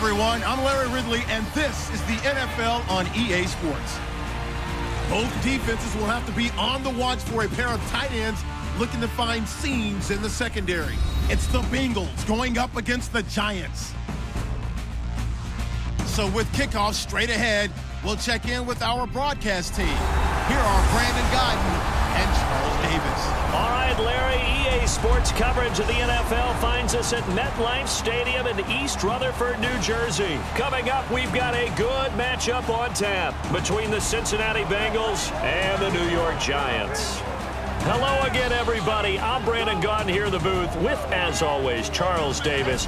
everyone. I'm Larry Ridley, and this is the NFL on EA Sports. Both defenses will have to be on the watch for a pair of tight ends looking to find seams in the secondary. It's the Bengals going up against the Giants. So with kickoff straight ahead, we'll check in with our broadcast team. Here are Brandon Gaudin and Charles Davis. All right, Larry, EA Sports coverage of the NFL finds us at MetLife Stadium in East Rutherford, New Jersey. Coming up, we've got a good matchup on tap between the Cincinnati Bengals and the New York Giants. Hello again, everybody. I'm Brandon Gaudin here in the booth with, as always, Charles Davis.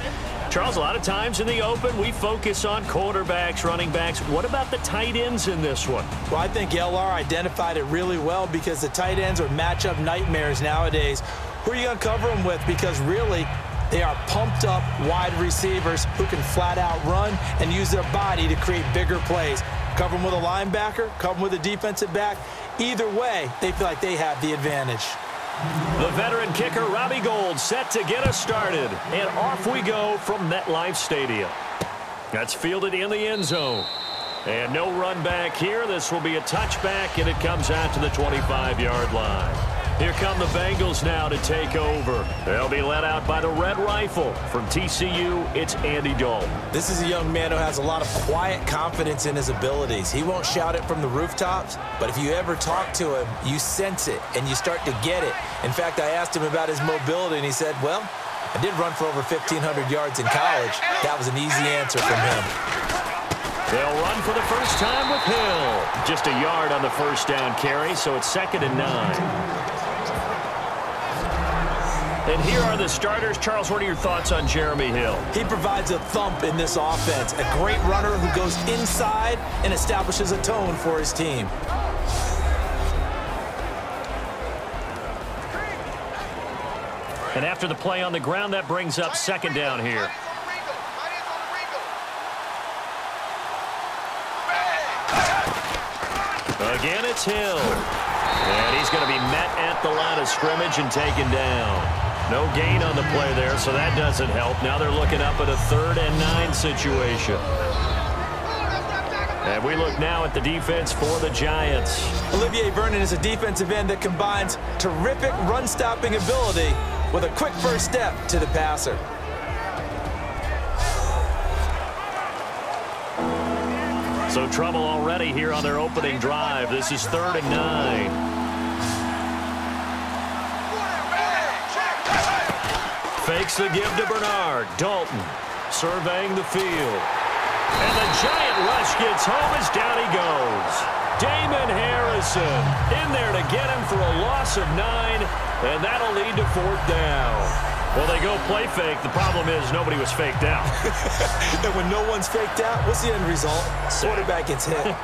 Charles, a lot of times in the open, we focus on quarterbacks, running backs. What about the tight ends in this one? Well, I think LR identified it really well because the tight ends are matchup nightmares nowadays. Who are you going to cover them with? Because really, they are pumped up wide receivers who can flat out run and use their body to create bigger plays. Cover them with a linebacker, cover them with a defensive back. Either way, they feel like they have the advantage. The veteran kicker, Robbie Gould, set to get us started. And off we go from MetLife Stadium. That's fielded in the end zone. And no run back here. This will be a touchback, and it comes out to the 25-yard line. Here come the Bengals now to take over. They'll be led out by the Red Rifle. From TCU, it's Andy Dalton. This is a young man who has a lot of quiet confidence in his abilities. He won't shout it from the rooftops, but if you ever talk to him, you sense it, and you start to get it. In fact, I asked him about his mobility, and he said, well, I did run for over 1,500 yards in college. That was an easy answer from him. They'll run for the first time with Hill. Just a yard on the first down carry, so it's 2nd and 9. And here are the starters. Charles, what are your thoughts on Jeremy Hill? He provides a thump in this offense. A great runner who goes inside and establishes a tone for his team. And after the play on the ground, that brings up 2nd down here. Again, it's Hill. And he's going to be met at the line of scrimmage and taken down. No gain on the play there, so that doesn't help. Now they're looking up at a 3rd and 9 situation. And we look now at the defense for the Giants. Olivier Vernon is a defensive end that combines terrific run-stopping ability with a quick first step to the passer. So trouble already here on their opening drive. This is 3rd and 9. Fakes the give to Bernard. Dalton surveying the field. And the giant rush gets home as down he goes. Damon Harrison in there to get him for a loss of 9, and that'll lead to 4th down. Well, they go play fake. The problem is nobody was faked out. And when no one's faked out, what's the end result? Quarterback gets hit.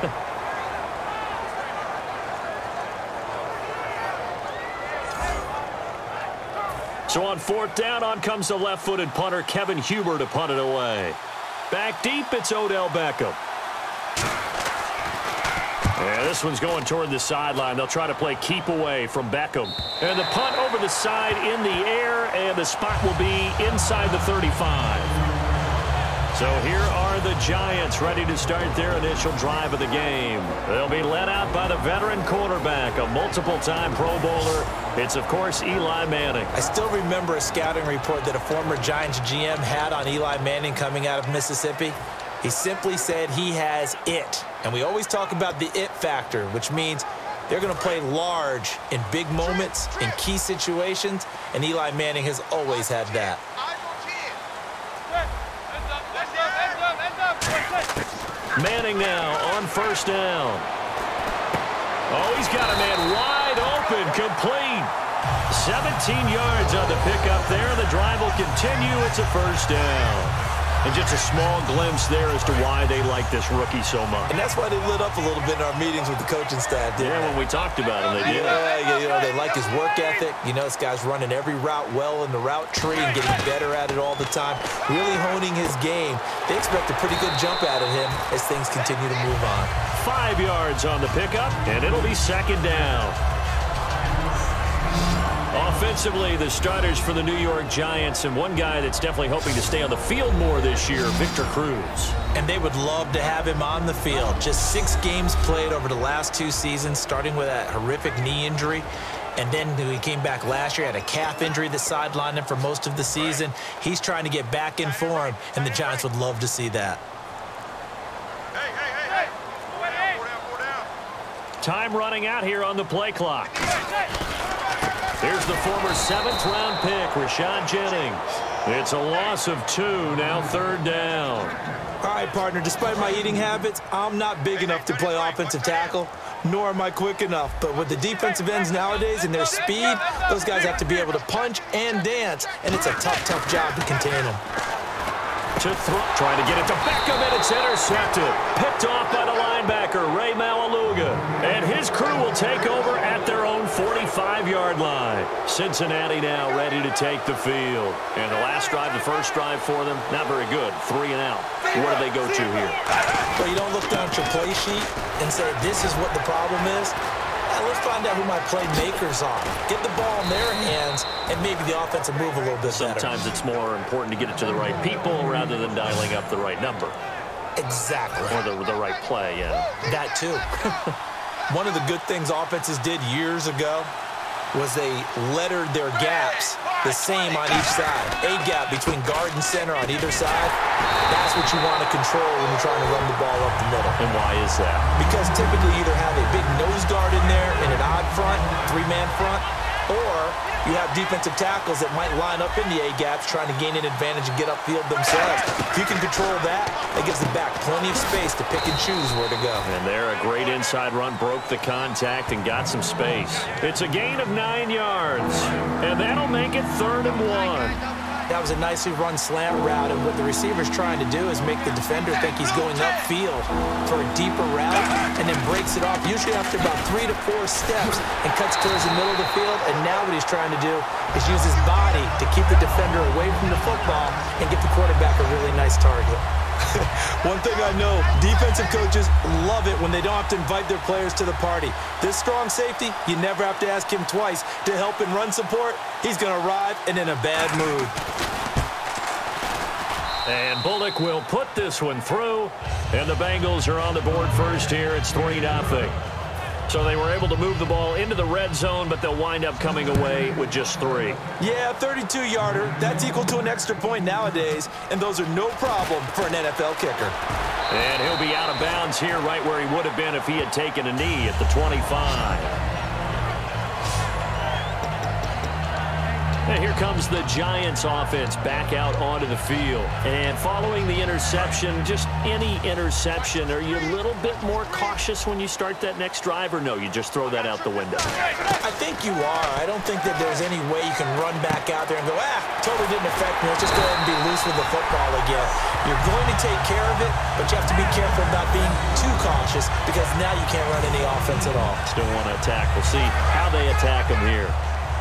So on 4th down, on comes the left-footed punter, Kevin Huber, to punt it away. Back deep, it's Odell Beckham. Yeah, this one's going toward the sideline. They'll try to play keep away from Beckham. And the punt over the side in the air, and the spot will be inside the 35. So here are the Giants ready to start their initial drive of the game. They'll be led out by the veteran quarterback, a multiple-time Pro Bowler. It's, of course, Eli Manning. I still remember a scouting report that a former Giants GM had on Eli Manning coming out of Mississippi. He simply said he has it. And we always talk about the it factor, which means they're going to play large in big moments, in key situations, and Eli Manning has always had that. Manning now on 1st down. Oh, he's got a man wide open, complete. 17 yards on the pickup there. The drive will continue. It's a 1st down. And just a small glimpse there as to why they like this rookie so much. And that's why they lit up a little bit in our meetings with the coaching staff, didn't they? When we talked about him, they did. Yeah, you know, they like his work ethic. You know, this guy's running every route well in the route tree and getting better at it all the time, really honing his game. They expect a pretty good jump out of him as things continue to move on. 5 yards on the pickup, and it'll be 2nd down. Offensively, the starters for the New York Giants, and one guy that's definitely hoping to stay on the field more this year, Victor Cruz. And they would love to have him on the field. Just 6 games played over the last 2 seasons, starting with that horrific knee injury. And then when he came back last year, had a calf injury that sidelined him for most of the season. He's trying to get back in form, and the Giants would love to see that. Time running out here on the play clock. Here's the former 7th-round pick, Rashad Jennings. It's a loss of 2, now 3rd down. All right, partner, despite my eating habits, I'm not big enough to play offensive tackle, nor am I quick enough. But with the defensive ends nowadays and their speed, those guys have to be able to punch and dance, and it's a tough, tough job to contain them. To throw, trying to get it to Beckham, and it's intercepted. Picked off by the linebacker, Ray Maualuga. And his crew will take over at their own 45-yard line. Cincinnati now ready to take the field. And the last drive, the first drive for them, not very good. 3 and out. Where do they go to here? Well, you don't look down at your play sheet and say, this is what the problem is. Let's find out who my playmakers are. Get the ball in their hands, and maybe the offense will move a little bit better. Sometimes it's more important to get it to the right people rather than dialing up the right number. Exactly. Or the right play, yeah. That, too. One of the good things offenses did years ago was they lettered their gaps the same on each side. A gap between guard and center on either side. That's what you want to control when you're trying to run the ball up the middle. And why is that? Because typically you either have a big nose guard in there in an odd front, 3-man front, or you have defensive tackles that might line up in the A-gaps trying to gain an advantage and get upfield themselves. If you can control that, that gives the back plenty of space to pick and choose where to go. And there, a great inside run, broke the contact and got some space. It's a gain of 9 yards, and that'll make it 3rd and 1. That was a nicely run slant route, and what the receiver's trying to do is make the defender think he's going upfield for a deeper route, and then breaks it off, usually after about 3 to 4 steps, and cuts towards the middle of the field. And now what he's trying to do is use his body to keep the defender away from the football and get the quarterback a really nice target. One thing I know, defensive coaches love it when they don't have to invite their players to the party. This strong safety, you never have to ask him twice to help in run support. He's going to arrive and in a bad mood. And Bullock will put this one through, and the Bengals are on the board first here. It's 3-0. So they were able to move the ball into the red zone, but they'll wind up coming away with just 3. Yeah, 32-yarder. That's equal to an extra point nowadays, and those are no problem for an NFL kicker. And he'll be out of bounds here right where he would have been if he had taken a knee at the 25. And here comes the Giants offense back out onto the field. And following the interception, just any interception, are you a little bit more cautious when you start that next drive, or no, you just throw that out the window? I think you are. I don't think that there's any way you can run back out there and go, totally didn't affect me. Let's just go ahead and be loose with the football again. You're going to take care of it, but you have to be careful about being too cautious because now you can't run any offense at all. Still want to attack. We'll see how they attack them here.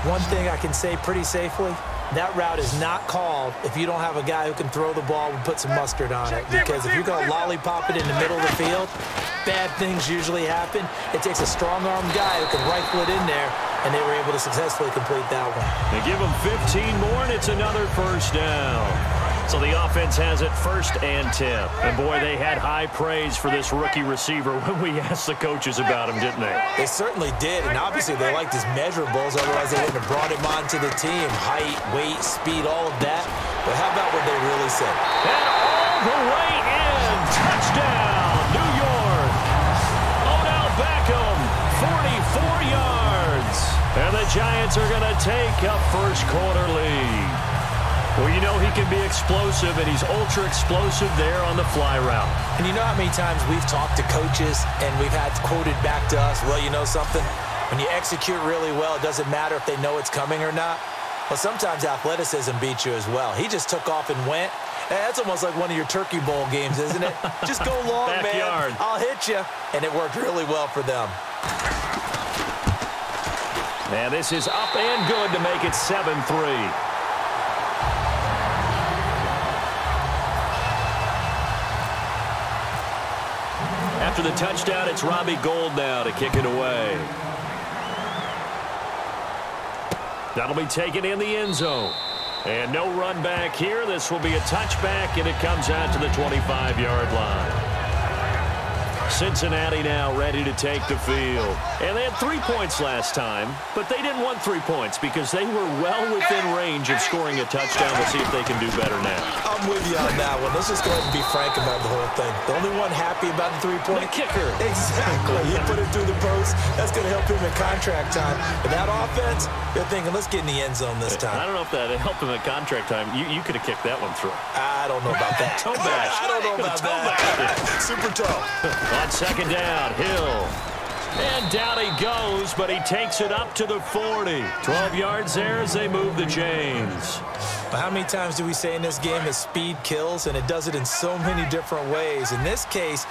One thing I can say pretty safely, that route is not called if you don't have a guy who can throw the ball and put some mustard on it. Because if you're going to lollipop it in the middle of the field, bad things usually happen. It takes a strong-armed guy who can rifle it in there, and they were able to successfully complete that one. They give them 15 more, and it's another first down. So the offense has it 1st and 10. And, boy, they had high praise for this rookie receiver when we asked the coaches about him, didn't they? They certainly did, and obviously they liked his measurables. Otherwise, they wouldn't have brought him onto the team. Height, weight, speed, all of that. But how about what they really said? And all the way in. Touchdown, New York. Odell Beckham, 44 yards. And the Giants are going to take a first-quarter lead. Well, you know he can be explosive, and he's ultra-explosive there on the fly route. And you know how many times we've talked to coaches, and we've had quoted back to us, well, you know something? When you execute really well, it doesn't matter if they know it's coming or not. Well, sometimes athleticism beats you as well. He just took off and went. And that's almost like one of your Turkey Bowl games, isn't it? Just go long, Backyard. man. I'll hit you. And it worked really well for them. And this is up and good to make it 7-3. After the touchdown, it's Robbie Gould now to kick it away. That'll be taken in the end zone. And no run back here. This will be a touchback, and it comes out to the 25-yard line. Cincinnati now ready to take the field. And they had 3 points last time, but they didn't want 3 points because they were well within range of scoring a touchdown. We'll see if they can do better now. I'm with you on that one. Let's just go ahead and be frank about the whole thing. The only one happy about the 3-point. The kicker. Exactly. He put it through the post. That's going to help him in contract time. But that offense, they're thinking, let's get in the end zone this time. I don't know if that helped him at contract time. You could have kicked that one through. I don't know about that. Toe bash. I don't know about that. Super toe. On second down, Hill. And down he goes, but he takes it up to the 40. 12 yards there as they move the chains. But how many times do we say in this game that speed kills, and it does it in so many different ways? In this case,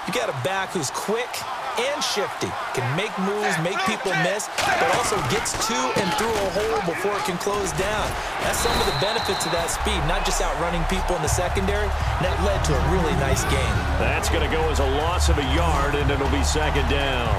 you got a back who's quick and shifty, can make moves, make people miss, but also gets to and through a hole before it can close down. That's some of the benefits of that speed, not just outrunning people in the secondary. And that led to a really nice game. That's going to go as a loss of a yard, and it'll be second down.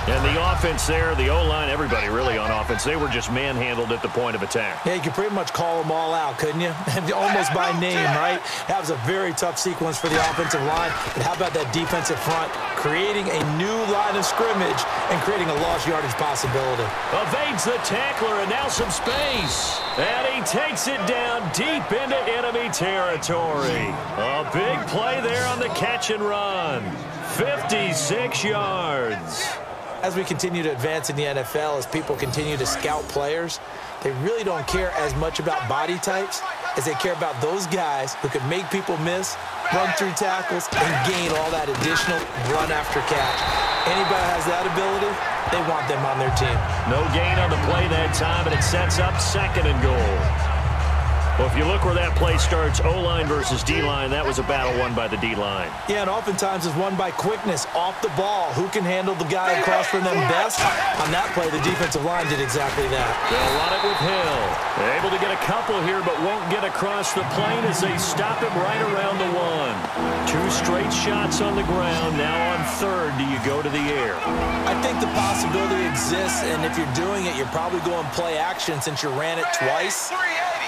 And the offense there, the O-line, everybody really on offense, they were just manhandled at the point of attack. Yeah, you could pretty much call them all out, couldn't you? Almost by name, right? That was a very tough sequence for the offensive line. But how about that defensive front? Creating a new line of scrimmage and creating a lost yardage possibility. Evades the tackler, and now some space. And he takes it down deep into enemy territory. A big play there on the catch and run. 56 yards. As we continue to advance in the NFL, as people continue to scout players, they really don't care as much about body types as they care about those guys who can make people miss, run through tackles, and gain all that additional run after catch. Anybody has that ability, they want them on their team. No gain on the play that time, and it sets up second and goal. Well, if you look where that play starts, O-line versus D-line, that was a battle won by the D-line. Yeah, and oftentimes it's won by quickness off the ball. Who can handle the guy across from them best? On that play, the defensive line did exactly that. They'll run it with Hill. They're able to get a couple here, but won't get across the plane as they stop him right around the 1. 2 straight shots on the ground. Now on third, do you go to the air? I think the possibility exists, and if you're doing it, you're probably going play action since you ran it twice.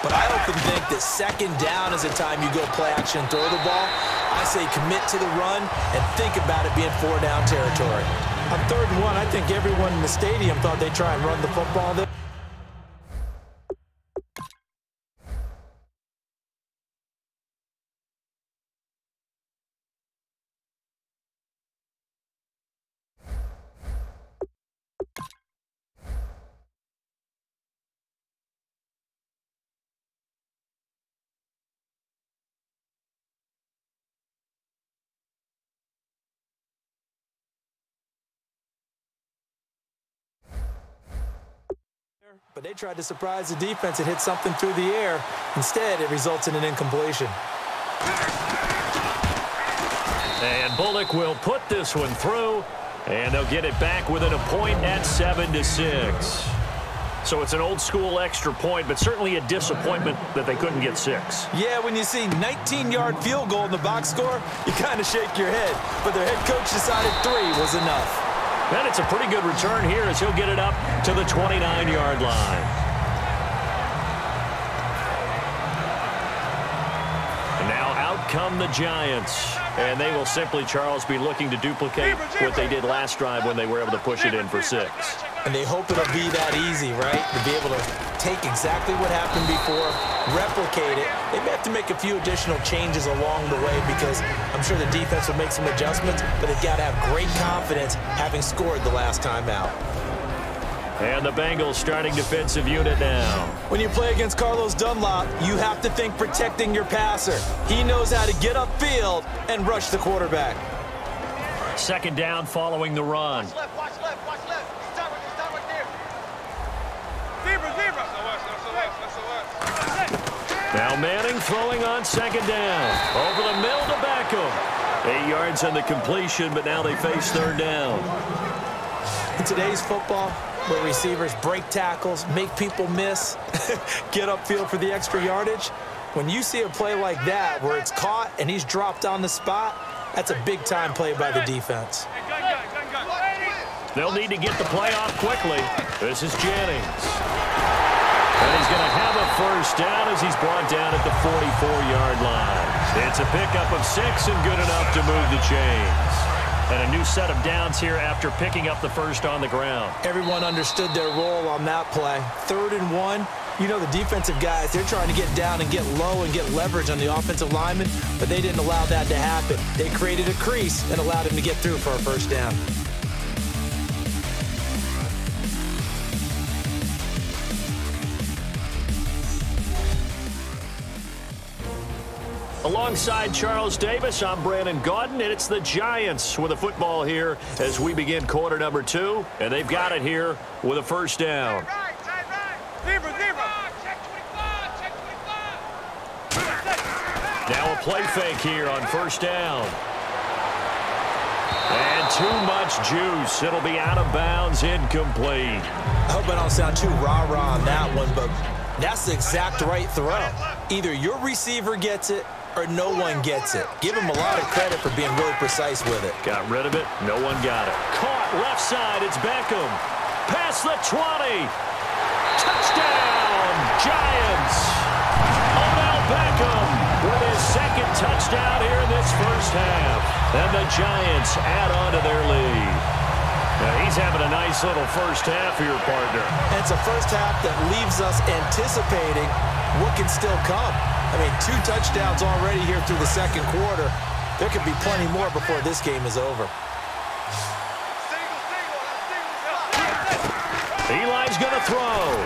But I often think that second down is the time you go play action and throw the ball. I say commit to the run and think about it being 4-down territory. On 3rd and 1, I think everyone in the stadium thought they'd try and run the football there. But they tried to surprise the defense and hit something through the air. Instead, it results in an incompletion. And Bullock will put this one through, and they'll get it back within a point at 7-6. So it's an old-school extra point, but certainly a disappointment that they couldn't get 6. Yeah, when you see 19-yard field goal in the box score, you kind of shake your head. But their head coach decided 3 was enough. And it's a pretty good return here as he'll get it up to the 29-yard line. And now out come the Giants. And they will simply, Charles, be looking to duplicate what they did last drive when they were able to push it in for 6. And they hope it'll be that easy, right? To be able to take exactly what happened before, replicate it. They may have to make a few additional changes along the way because I'm sure the defense will make some adjustments, but they've got to have great confidence having scored the last time out. And the Bengals starting defensive unit now. When you play against Carlos Dunlop, you have to think protecting your passer. He knows how to get upfield and rush the quarterback. Second down following the run. Watch left, watch left, watch left. Start right there. Zebra. Now Manning throwing on second down. Over the middle to Beckham. 8 yards on the completion, but now they face third down. In today's football, where receivers break tackles, make people miss, get upfield for the extra yardage, when you see a play like that where it's caught and he's dropped on the spot, that's a big-time play by the defense. They'll need to get the play off quickly. This is Jennings. And he's going to have a first down as he's brought down at the 44-yard line. It's a pickup of 6 and good enough to move the chains. And a new set of downs here after picking up the first on the ground. Everyone understood their role on that play. 3rd and 1. You know the defensive guys, they're trying to get down and get low and get leverage on the offensive lineman, but they didn't allow that to happen. They created a crease and allowed him to get through for a first down. Alongside Charles Davis, I'm Brandon Gaudin, and it's the Giants with a football here as we begin quarter number 2, and they've got it here with a first down. Now a play fake here on first down. And too much juice. It'll be out of bounds, incomplete. I hope I don't sound too rah-rah on that one, but that's the exact right throw. Either your receiver gets it or no one gets it. Give him a lot of credit for being really precise with it. Got rid of it. No one got it. Caught left side. It's Beckham. Past the 20. Touchdown, Giants. Odell Beckham with his second touchdown here in this first half. And the Giants add on to their lead. Now he's having a nice little first half here, partner. And it's a first half that leaves us anticipating what can still come. I mean, 2 touchdowns already here through the second quarter. There could be plenty more before this game is over. Eli's going to throw.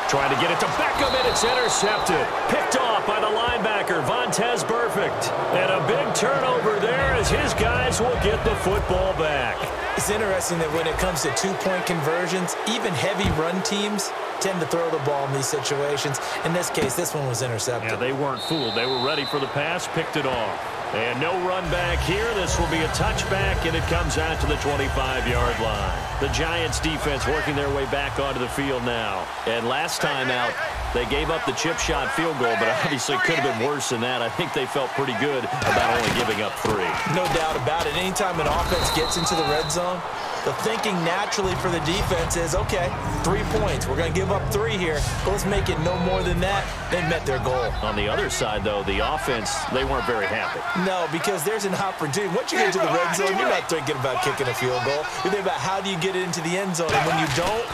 Trying to get it to Beckham, and it's intercepted. Picked off by the linebacker, Vontaze Burfict. And a big turnover there as his guys will get the football back. It's interesting that when it comes to 2-point conversions, even heavy run teams tend to throw the ball in these situations. In this case, this one was intercepted. Yeah, they weren't fooled. They were ready for the pass, picked it off. And no run back here. This will be a touchback, and it comes out to the 25-yard line. The Giants defense working their way back onto the field now. And last time out, they gave up the chip shot field goal, but obviously could have been worse than that. I think they felt pretty good about only giving up 3. No doubt about it. Anytime an offense gets into the red zone, the thinking naturally for the defense is, okay, 3 points. We're going to give up 3 here, but let's make it no more than that. They met their goal. On the other side, though, the offense, they weren't very happy. No, because there's an opportunity. Once you get to the red zone, you're not thinking about kicking a field goal. You're thinking about how do you get it into the end zone. And when you don't,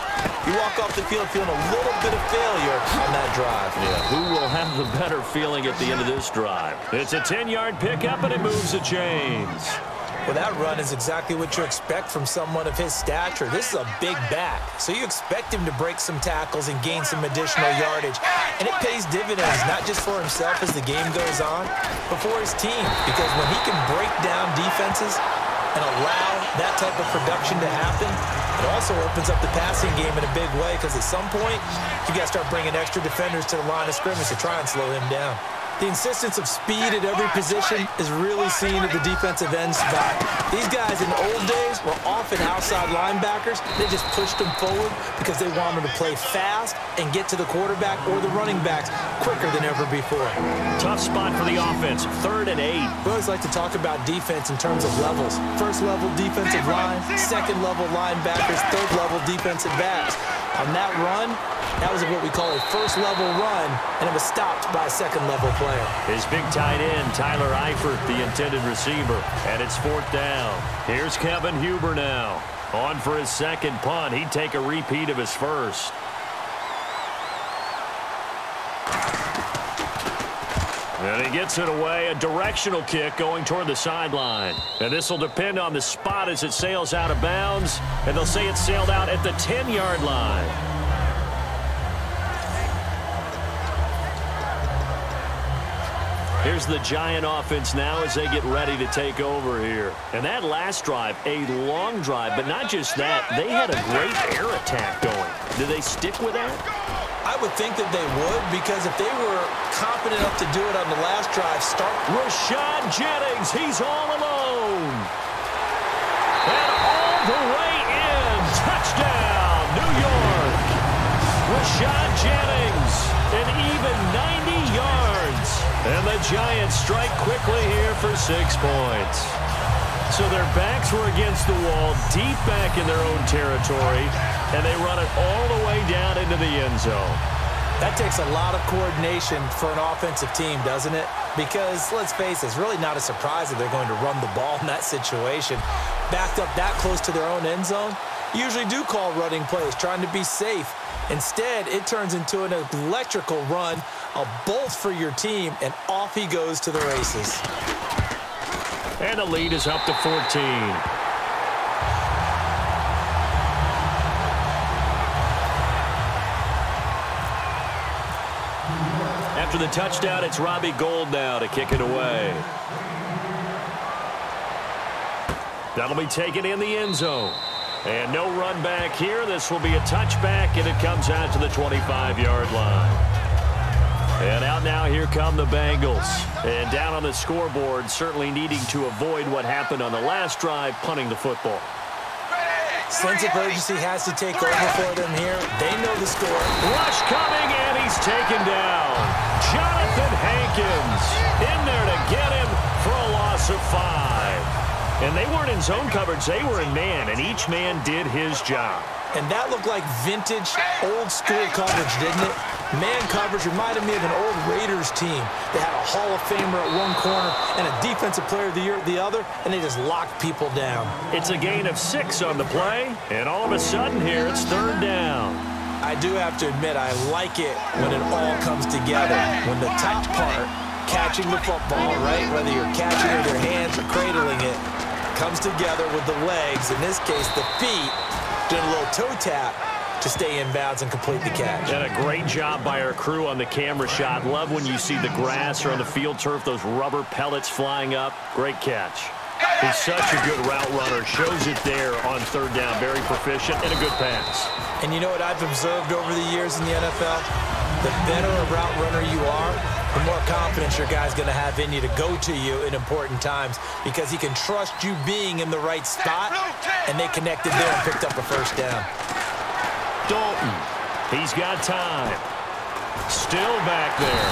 you walk off the field feeling a little bit of failure on that drive. Yeah, who will have the better feeling at the end of this drive? It's a 10-yard pickup, and it moves the chains. Well, that run is exactly what you expect from someone of his stature. This is a big back, so you expect him to break some tackles and gain some additional yardage. And it pays dividends, not just for himself as the game goes on, but for his team. Because when he can break down defenses and allow that type of production to happen, it also opens up the passing game in a big way, because at some point, you got to start bringing extra defenders to the line of scrimmage to try and slow him down. The insistence of speed at every position is really seen at the defensive end spot. These guys in the old days were often outside linebackers. They just pushed them forward because they wanted to play fast and get to the quarterback or the running backs quicker than ever before. Tough spot for the offense, 3rd and 8. We always like to talk about defense in terms of levels. First level defensive line, second level linebackers, third level defensive backs. On that run, that was what we call a first level run, and it was stopped by a second level player. His big tight end, Tyler Eifert, the intended receiver, and it's 4th down. Here's Kevin Huber now. On for his second punt. He'd take a repeat of his first. And he gets it away, a directional kick going toward the sideline. And this will depend on the spot as it sails out of bounds. And they'll say it sailed out at the 10-yard line. Here's the Giant offense now as they get ready to take over here. And that last drive, a long drive, but not just that. They had a great air attack going. Do they stick with that? I would think that they would, because if they were confident enough to do it on the last drive, Rashad Jennings, he's all alone. And all the way in. Touchdown, New York. Rashad Jennings, an even 90 yards. And the Giants strike quickly here for 6 points. So their backs were against the wall, deep back in their own territory, and they run it all the way down into the end zone. That takes a lot of coordination for an offensive team, doesn't it? Because, let's face it, it's really not a surprise that they're going to run the ball in that situation. Backed up that close to their own end zone, usually do call running plays, trying to be safe. Instead, it turns into an electrical run, a bolt for your team, and off he goes to the races. And the lead is up to 14. After the touchdown, it's Robbie Gould now to kick it away. That'll be taken in the end zone. And no run back here. This will be a touchback, and it comes out to the 25-yard line. And out now, here come the Bengals. And down on the scoreboard, certainly needing to avoid what happened on the last drive, punting the football. Sense of urgency has to take over for them here. They know the score. Rush coming, and he's taken down. Jonathan Hankins in there to get him for a loss of 5. And they weren't in zone coverage. They were in man, and each man did his job. And that looked like vintage, old-school coverage, didn't it? Man coverage reminded me of an old Raiders team. They had a Hall of Famer at one corner and a Defensive Player of the Year at the other, and they just locked people down. It's a gain of 6 on the play, and all of a sudden here it's 3rd down. I do have to admit, I like it when it all comes together. When the top part, catching the football, right, whether you're catching it with your hands or cradling it, comes together with the legs, in this case the feet, doing a little toe tap to stay in bounds and complete the catch. And a great job by our crew on the camera shot. Love when you see the grass or on the field turf, those rubber pellets flying up. Great catch. He's such a good route runner. Shows it there on 3rd down. Very proficient and a good pass. And you know what I've observed over the years in the NFL? The better a route runner you are, the more confidence your guy's going to have in you to go to you in important times because he can trust you being in the right spot, and they connected there and picked up a 1st down. Dalton, he's got time. Still back there.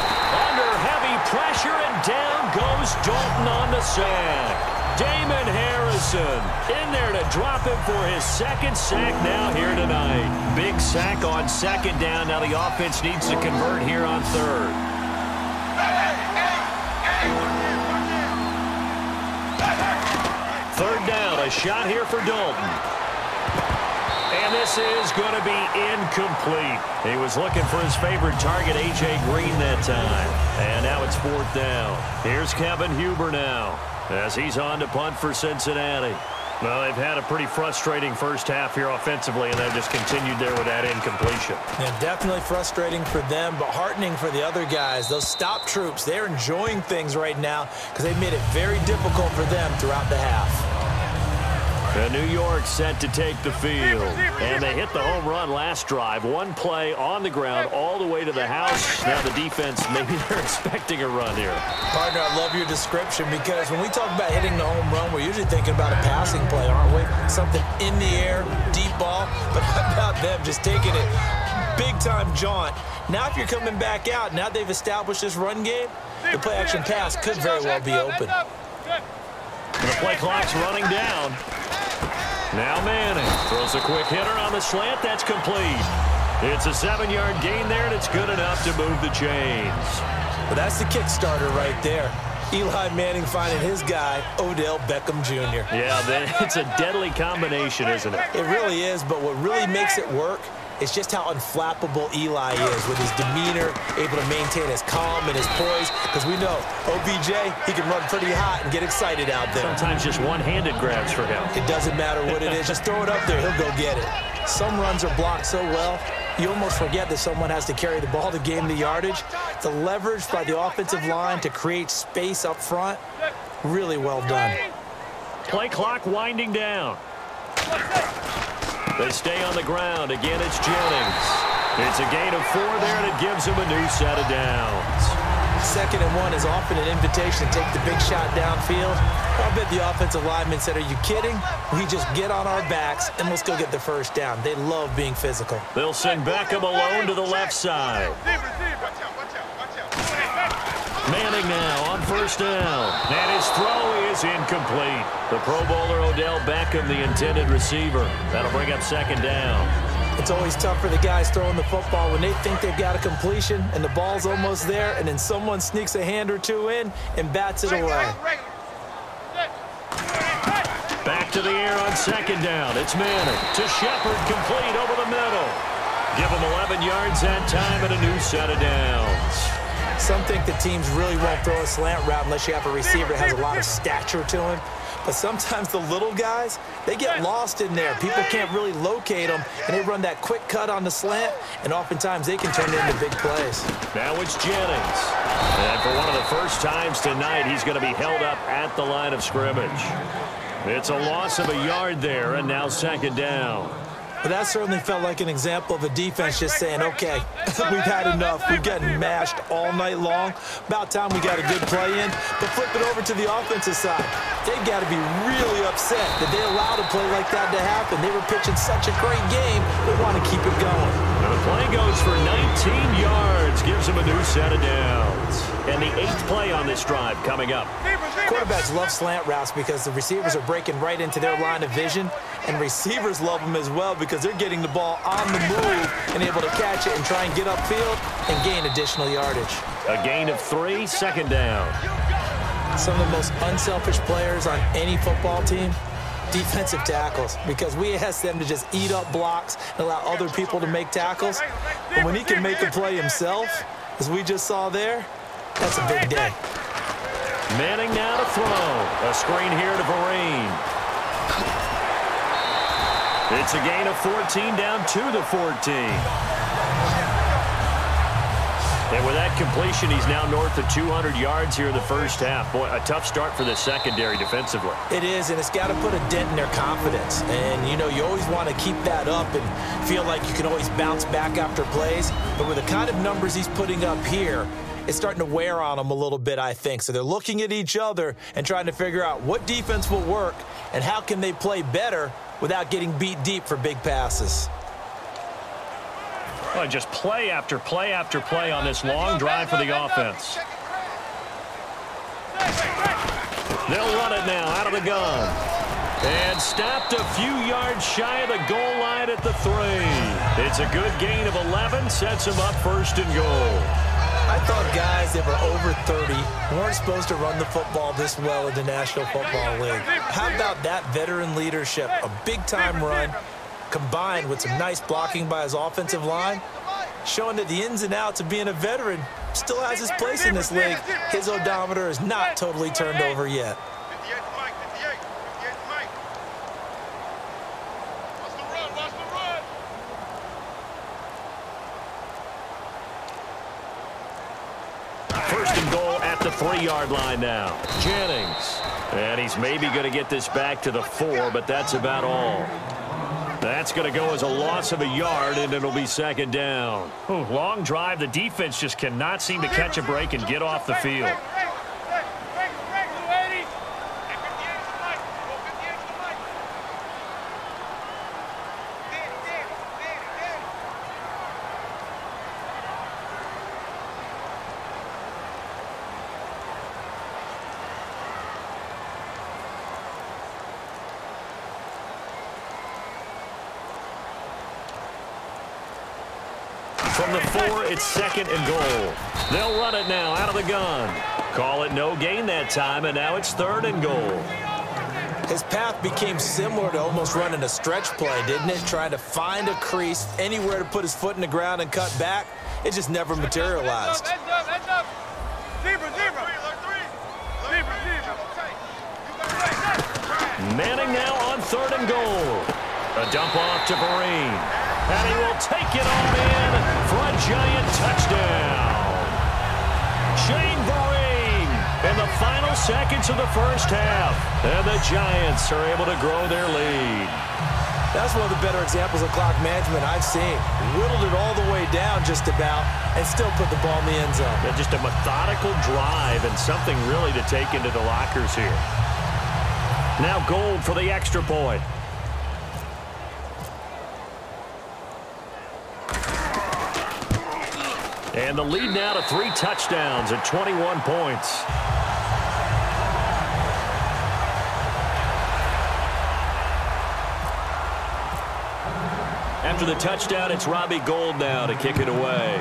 Under heavy pressure, and down goes Dalton on the sack. Damon Harrison in there to drop him for his 2nd sack now here tonight. Big sack on 2nd down. Now the offense needs to convert here on 3rd. Third down, a shot here for Dalton. And this is going to be incomplete. He was looking for his favorite target, A.J. Green, that time. And now it's 4th down. Here's Kevin Huber now as he's on to punt for Cincinnati. Well, they've had a pretty frustrating first half here offensively, and they've just continued there with that incompletion. Yeah, definitely frustrating for them, but heartening for the other guys. Those stop troops, they're enjoying things right now because they've made it very difficult for them throughout the half. And New York set to take the field. And they hit the home run last drive. One play on the ground all the way to the house. Now the defense, maybe they're expecting a run here. Partner, I love your description because when we talk about hitting the home run, we're usually thinking about a passing play, aren't we? Something in the air, deep ball. But how about them just taking it big-time jaunt? Now if you're coming back out, now they've established this run game, the play-action pass could very well be open. And the play clock's running down. Now Manning throws a quick hitter on the slant. That's complete. It's a 7-yard gain there, and it's good enough to move the chains. Well, that's the kickstarter right there. Eli Manning finding his guy, Odell Beckham Jr. Yeah, it's a deadly combination, isn't it? It really is, but what really makes it work is just how unflappable Eli is with his demeanor, able to maintain his calm and his poise, because we know OBJ, he can run pretty hot and get excited out there. Sometimes just one-handed grabs for him. It doesn't matter what it is. Just throw it up there. He'll go get it. Some runs are blocked so well, you almost forget that someone has to carry the ball to gain the yardage. The leverage by the offensive line to create space up front, really well done. Play clock winding down. They stay on the ground. Again, it's Jennings. It's a gain of 4 there, and it gives him a new set of downs. 2nd and 1 is often an invitation to take the big shot downfield. I bet the offensive lineman said, are you kidding? We just get on our backs, and let's go get the 1st down. They love being physical. They'll send Beckham alone to the left side. Manning now on 1st down. And his throw is incomplete. The Pro Bowler Odell Beckham, the intended receiver. That'll bring up 2nd down. It's always tough for the guys throwing the football when they think they've got a completion and the ball's almost there, and then someone sneaks a hand or two in and bats it away. Back to the air on second down. It's Manning to Shepard, complete over the middle. Give him 11 yards that time and a new set of downs. Some think the teams really won't throw a slant route unless you have a receiver that has a lot of stature to him. But sometimes the little guys, they get lost in there. People can't really locate them, and they run that quick cut on the slant, and oftentimes they can turn it into big plays. Now it's Jennings. And for one of the first times tonight, he's going to be held up at the line of scrimmage. It's a loss of a yard there, and now second down. But that certainly felt like an example of a defense just saying, okay, we've had enough. We've gotten mashed all night long. About time we got a good play in. But flip it over to the offensive side. They've got to be really upset that they allowed a play like that to happen. They were pitching such a great game. They want to keep it going. And the play goes for 19 yards. Gives them a new set of downs. And the 8th play on this drive coming up. Quarterbacks love slant routes because the receivers are breaking right into their line of vision. And receivers love them as well because they're getting the ball on the move and able to catch it and try and get upfield and gain additional yardage. A gain of 3, second down. Some of the most unselfish players on any football team, defensive tackles, because we ask them to just eat up blocks and allow other people to make tackles. But when he can make a play himself, as we just saw there, that's a big day. Manning now to throw. A screen here to Vereen. It's a gain of 14 down to the 14. And with that completion, he's now north of 200 yards here in the first half. Boy, a tough start for the secondary defensively. It is, and it's got to put a dent in their confidence. And, you know, you always want to keep that up and feel like you can always bounce back after plays. But with the kind of numbers he's putting up here, it's starting to wear on them a little bit, I think. So they're looking at each other and trying to figure out what defense will work and how can they play better without getting beat deep for big passes. Well, just play after play after play on this long drive for the offense. They'll run it now out of the gun. And stopped a few yards shy of the goal line at the 3. It's a good gain of 11, sets them up first and goal. I thought guys that were over 30 weren't supposed to run the football this well in the National Football League. How about that veteran leadership, a big-time run, combined with some nice blocking by his offensive line, showing that the ins and outs of being a veteran still has his place in this league. His odometer is not totally turned over yet. First and goal at the 3-yard line now. Jennings. And he's maybe going to get this back to the 4, but that's about all. That's going to go as a loss of a yard, and it'll be second down. Ooh, long drive. The defense just cannot seem to catch a break and get off the field. From the 4, it's second and goal. They'll run it now out of the gun. Call it no gain that time, and now it's third and goal. His path became similar to almost running a stretch play, didn't it? Trying to find a crease, anywhere to put his foot in the ground and cut back. It just never materialized. Manning now on third and goal. A dump off to Vereen. And he will take it on in for a giant touchdown. Shane Vereen in the final seconds of the first half. And the Giants are able to grow their lead. That's one of the better examples of clock management I've seen. Whittled it all the way down just about and still put the ball in the end zone. Yeah, just a methodical drive and something really to take into the lockers here. Now Gold for the extra point. And the lead now to 3 touchdowns at 21 points. after the touchdown, it's Robbie Gould now to kick it away.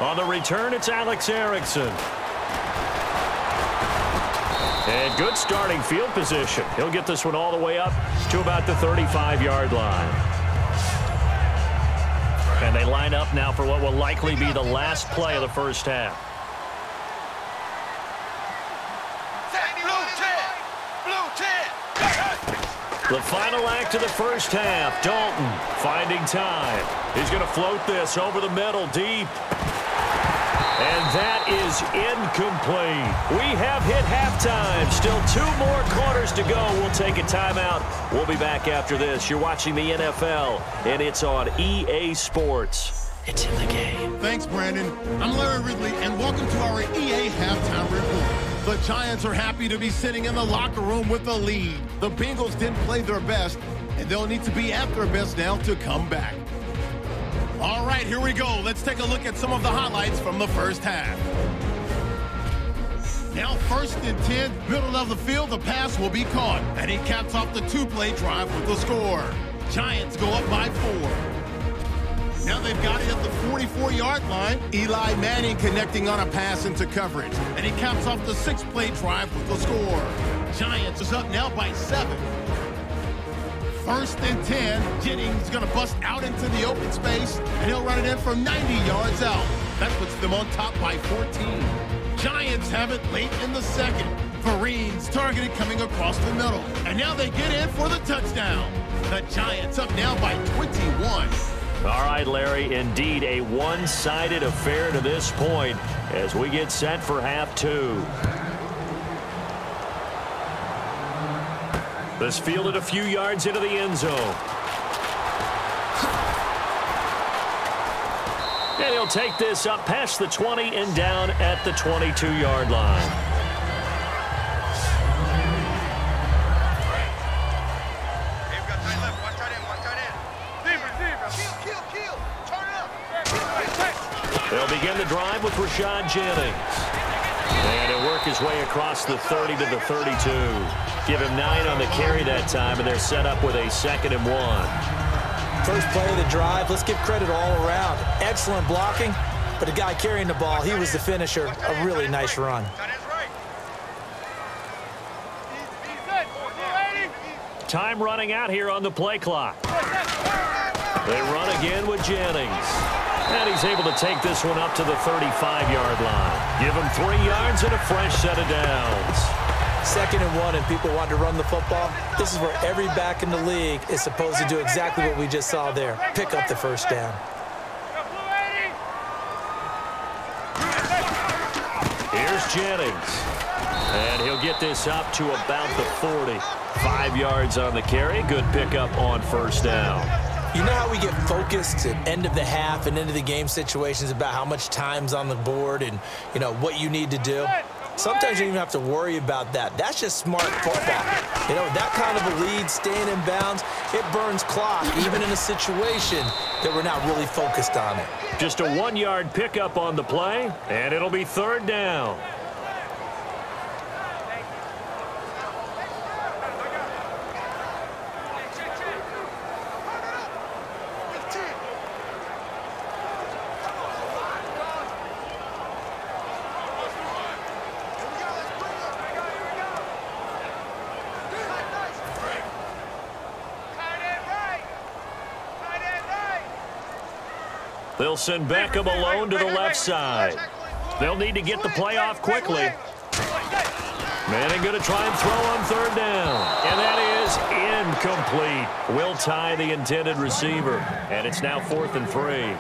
On the return, it's Alex Erickson. And good starting field position. He'll get this one all the way up to about the 35-yard line. And they line up now for what will likely be the last play of the first half. The final act of the first half. Dalton finding time. He's going to float this over the middle deep. And that is incomplete. We have hit halftime. Still 2 more quarters to go. We'll take a timeout. We'll be back after this. You're watching the NFL, and it's on EA Sports. It's in the game. Thanks, Brandon. I'm Larry Ridley, and welcome to our EA Halftime Report. The Giants are happy to be sitting in the locker room with a lead. The Bengals didn't play their best, and they'll need to be at their best now to come back. All right, here we go. Let's take a look at some of the highlights from the first half. Now 1st and 10, middle of the field, the pass will be caught, and he caps off the 2-play drive with the score. Giants go up by 4. Now they've got it at the 44-yard line. Eli Manning connecting on a pass into coverage, and he caps off the 6-play drive with the score. Giants is up now by 7. 1st and 10, Jennings is going to bust out into the open space, and he'll run it in from 90 yards out. That puts them on top by 14. Giants have it late in the second. Vereen's targeted coming across the middle, and now they get in for the touchdown. The Giants up now by 21. All right, Larry, indeed a one-sided affair to this point as we get set for half 2. This fielded a few yards into the end zone. And he'll take this up past the 20 and down at the 22-yard line. They'll begin the drive with Rashad Jennings. And he'll work his way across the 30 to the 32. Give him 9 on the carry that time, and they're set up with a 2nd and 1. First play of the drive, let's give credit all around. Excellent blocking, but the guy carrying the ball, he was the finisher. A really nice run. Time running out here on the play clock. They run again with Jennings. And he's able to take this one up to the 35-yard line. Give him 3 yards and a fresh set of downs. 2nd and 1, and people want to run the football. This is where every back in the league is supposed to do exactly what we just saw there. Pick up the first down. Here's Jennings. And he'll get this up to about the 40. 5 yards on the carry. Good pickup on first down. You know how we get focused at end of the half and into the game situations about how much time's on the board and, you know, what you need to do? Sometimes you don't even have to worry about that. That's just smart football. You know, that kind of a lead, staying in bounds, it burns clock, even in a situation that we're not really focused on it. Just a 1-yard pickup on the play, and it'll be 3rd down. They'll send Beckham alone to the left side. They'll need to get the play off quickly. Manning going to try and throw on 3rd down. And that is incomplete. Will tie the intended receiver. And it's now 4th and 3.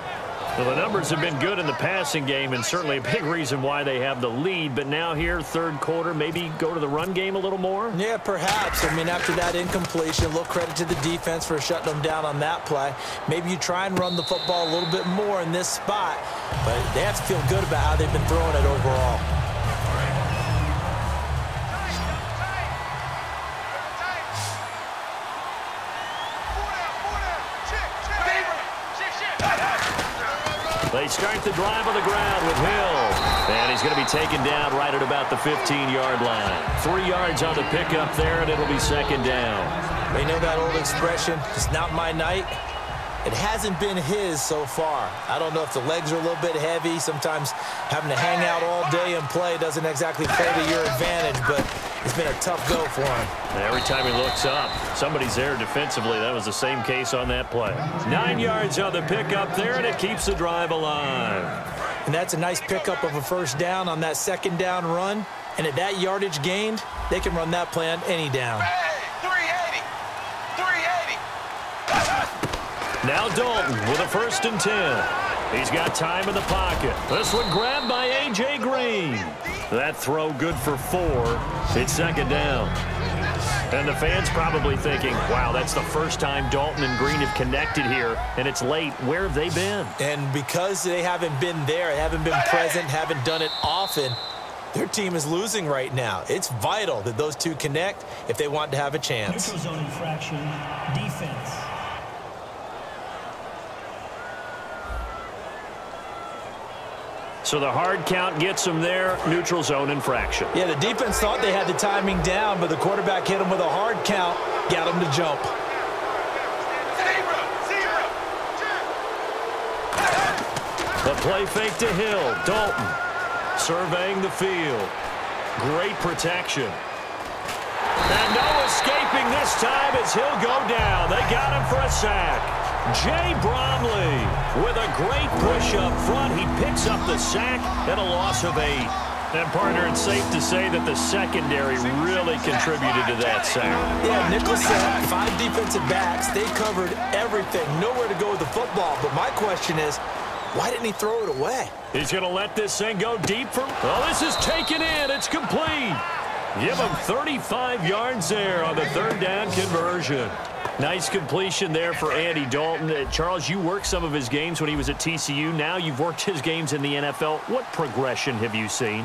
Well, the numbers have been good in the passing game and certainly a big reason why they have the lead. But now here, 3rd quarter, maybe go to the run game a little more? Yeah, perhaps. I mean, after that incompletion, a little credit to the defense for shutting them down on that play. Maybe you try and run the football a little bit more in this spot. But they have to feel good about how they've been throwing it overall. They start the drive on the ground with Hill. And he's going to be taken down right at about the 15-yard line. 3 yards on the pickup there, and it'll be second down. They know that old expression, it's not my night. It hasn't been his so far. I don't know if the legs are a little bit heavy. Sometimes having to hang out all day and play doesn't exactly play to your advantage, but it's been a tough go for him. Every time he looks up, somebody's there defensively. That was the same case on that play. 9 yards on the pickup there, and it keeps the drive alive. And that's a nice pickup of a first down on that second down run. And at that yardage gained, they can run that play on any down. Now Dalton with a 1st and 10. He's got time in the pocket. This one grabbed by A.J. Green. That throw good for 4. It's second down. And the fans probably thinking, wow, that's the first time Dalton and Green have connected here, and it's late. Where have they been? And because they haven't been there, haven't been present, haven't done it often, their team is losing right now. It's vital that those two connect if they want to have a chance. Neutral zone infraction, defense. So the hard count gets them there, neutral zone infraction. Yeah, the defense thought they had the timing down, but the quarterback hit him with a hard count, got him to jump. The play fake to Hill. Dalton surveying the field. Great protection. And no escaping this time as Hill go down. They got him for a sack. Jay Bromley with a great push up front. He picks up the sack and a loss of 8. And, partner, it's safe to say that the secondary really contributed to that sack. Yeah, nickel set, 5 defensive backs. They covered everything. Nowhere to go with the football. But my question is, why didn't he throw it away? He's going to let this thing go deep from... Oh, this is taken in. It's complete. Give him 35 yards there on the 3rd down conversion. Nice completion there for Andy Dalton. Charles, you worked some of his games when he was at TCU. Now you've worked his games in the NFL. What progression have you seen?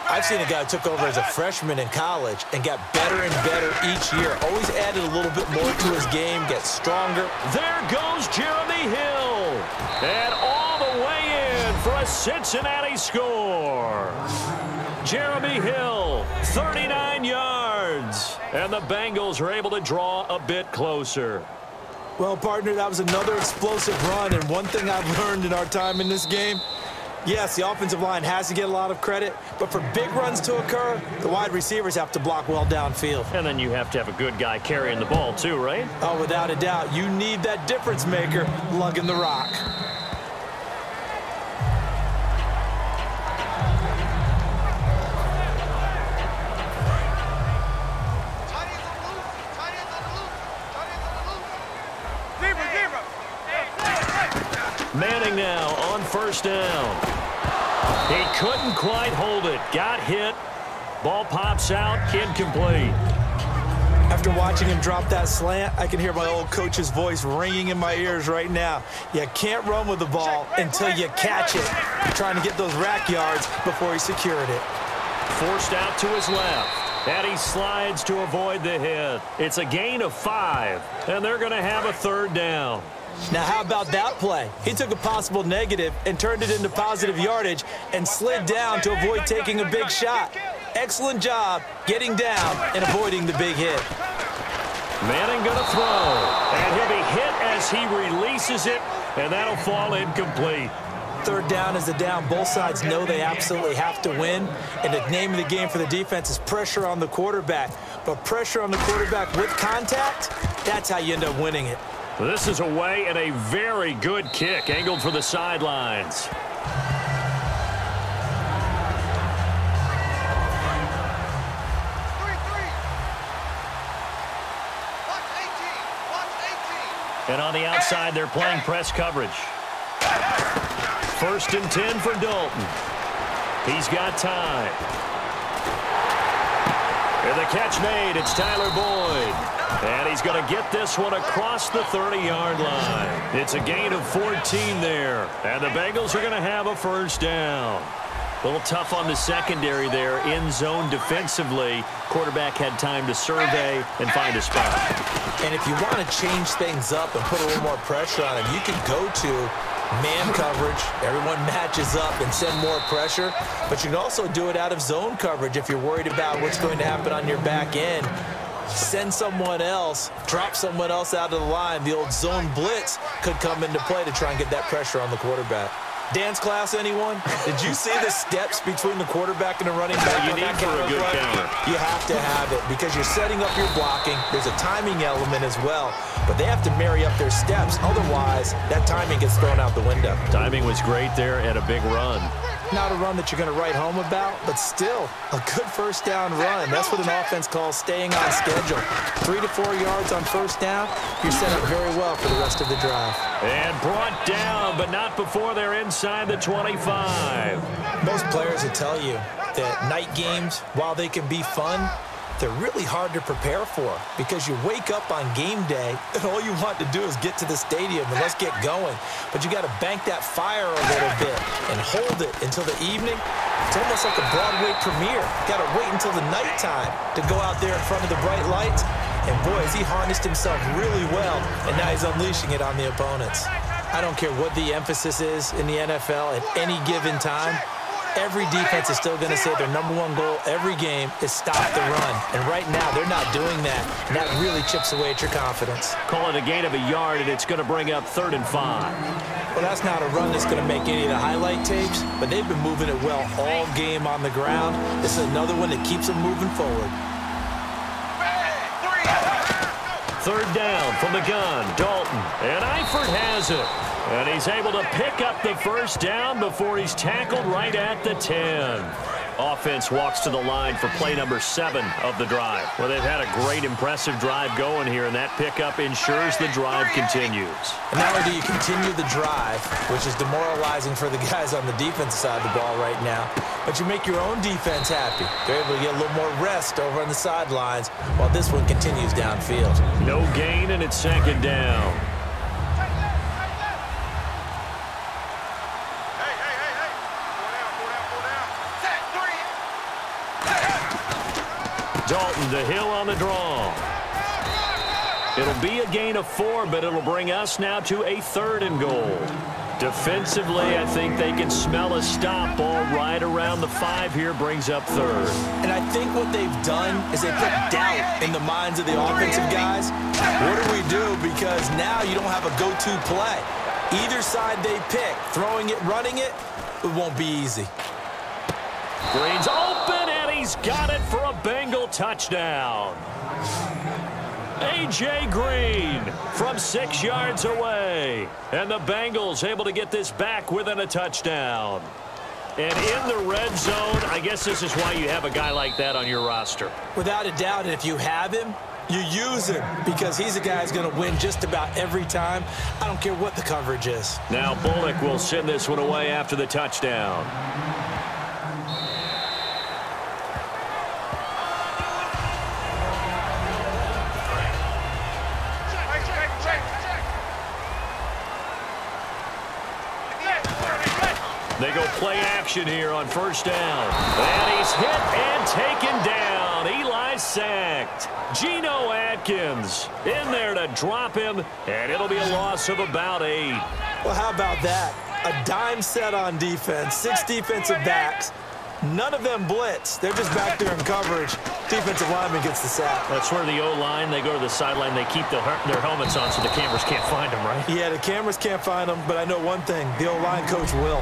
I've seen a guy who took over as a freshman in college and got better and better each year. Always added a little bit more to his game, gets stronger. There goes Jeremy Hill. And all the way in for a Cincinnati score. Jeremy Hill, 39 yards. And the Bengals are able to draw a bit closer. Well, partner, that was another explosive run. And one thing I've learned in our time in this game, yes, the offensive line has to get a lot of credit, but for big runs to occur, the wide receivers have to block well downfield. And then you have to have a good guy carrying the ball too, right? Oh, without a doubt. You need that difference maker lugging the rock. Manning now on 1st down. He couldn't quite hold it. Got hit. Ball pops out. Incomplete. After watching him drop that slant, I can hear my old coach's voice ringing in my ears right now. You can't run with the ball until you catch it. Trying to get those rack yards before he secured it. Forced out to his left. And he slides to avoid the hit. It's a gain of 5. And they're going to have a 3rd down. Now, how about that play? He took a possible negative and turned it into positive yardage and slid down to avoid taking a big shot. Excellent job getting down and avoiding the big hit. Manning going to throw. And he'll be hit as he releases it, and that'll fall incomplete. 3rd down is the down. Both sides know they absolutely have to win, and the name of the game for the defense is pressure on the quarterback. But pressure on the quarterback with contact, that's how you end up winning it. This is away and a very good kick, angled for the sidelines. And on the outside, they're playing press coverage. 1st and 10 for Dalton. He's got time. And the catch made. It's Tyler Boyd. And he's going to get this one across the 30-yard line. It's a gain of 14 there. And the Bengals are going to have a 1st down. A little tough on the secondary there, in zone defensively. Quarterback had time to survey and find a spot. And if you want to change things up and put a little more pressure on him, you can go to Man coverage, everyone matches up and send more pressure, but you can also do it out of zone coverage if you're worried about what's going to happen on your back end. Send someone else, drop someone else out of the line. The old zone blitz could come into play to try and get that pressure on the quarterback. Dance class, anyone? Did you see the steps between the quarterback and the running back? You need for a good counter. You have to have it because you're setting up your blocking. There's a timing element as well, but they have to marry up their steps. Otherwise, that timing gets thrown out the window. Timing was great there and a big run. Not a run that you're going to write home about, but still a good first down run. That's what an offense calls staying on schedule. 3 to 4 yards on first down, you're set up very well for the rest of the drive. And brought down, but not before they're inside the 25. Most players will tell you that night games, while they can be fun, they're really hard to prepare for because you wake up on game day and all you want to do is get to the stadium and let's get going. But you got to bank that fire a little bit and hold it until the evening. It's almost like a Broadway premiere. Got to wait until the nighttime to go out there in front of the bright lights. And boy, has he harnessed himself really well, and now he's unleashing it on the opponents. I don't care what the emphasis is in the NFL at any given time. Every defense is still going to say their #1 goal every game is stop the run. And right now, they're not doing that. And that really chips away at your confidence. Call it a gain of a yard, and it's going to bring up 3rd and 5. Well, that's not a run that's going to make any of the highlight tapes, but they've been moving it well all game on the ground. This is another one that keeps them moving forward. 3rd down from the gun, Dalton. And Eifert has it. And he's able to pick up the first down before he's tackled right at the 10. Offense walks to the line for play number 7 of the drive. Well, they've had a great, impressive drive going here, and that pickup ensures the drive continues. And not only do you continue the drive, which is demoralizing for the guys on the defensive side of the ball right now, but you make your own defense happy. They're able to get a little more rest over on the sidelines while this one continues downfield. No gain, and it's 2nd down. Dalton to Hill on the draw. It'll be a gain of 4, but it'll bring us now to a 3rd and goal. Defensively, I think they can smell a stop ball right around the 5 here, brings up 3rd. And I think what they've done is they put doubt in the minds of the offensive guys. What do we do? Because now you don't have a go-to play. Either side they pick, throwing it, running it, it won't be easy. Green's open, and he's got it for a Bengal touchdown. A.J. Green from 6 yards away. And the Bengals able to get this back within a touchdown. And in the red zone, I guess this is why you have a guy like that on your roster. Without a doubt, and if you have him, you use him because he's a guy who's going to win just about every time. I don't care what the coverage is. Now Bullock will send this one away after the touchdown. They go play action here on first down. And he's hit and taken down. Eli sacked. Geno Atkins in there to drop him, and it'll be a loss of about 8. Well, how about that? A dime set on defense, 6 defensive backs. None of them blitz. They're just back there in coverage. Defensive lineman gets the sack. That's where the O-line, they go to the sideline, they keep their helmets on so the cameras can't find them, right? Yeah, the cameras can't find them, but I know one thing. The O-line coach will.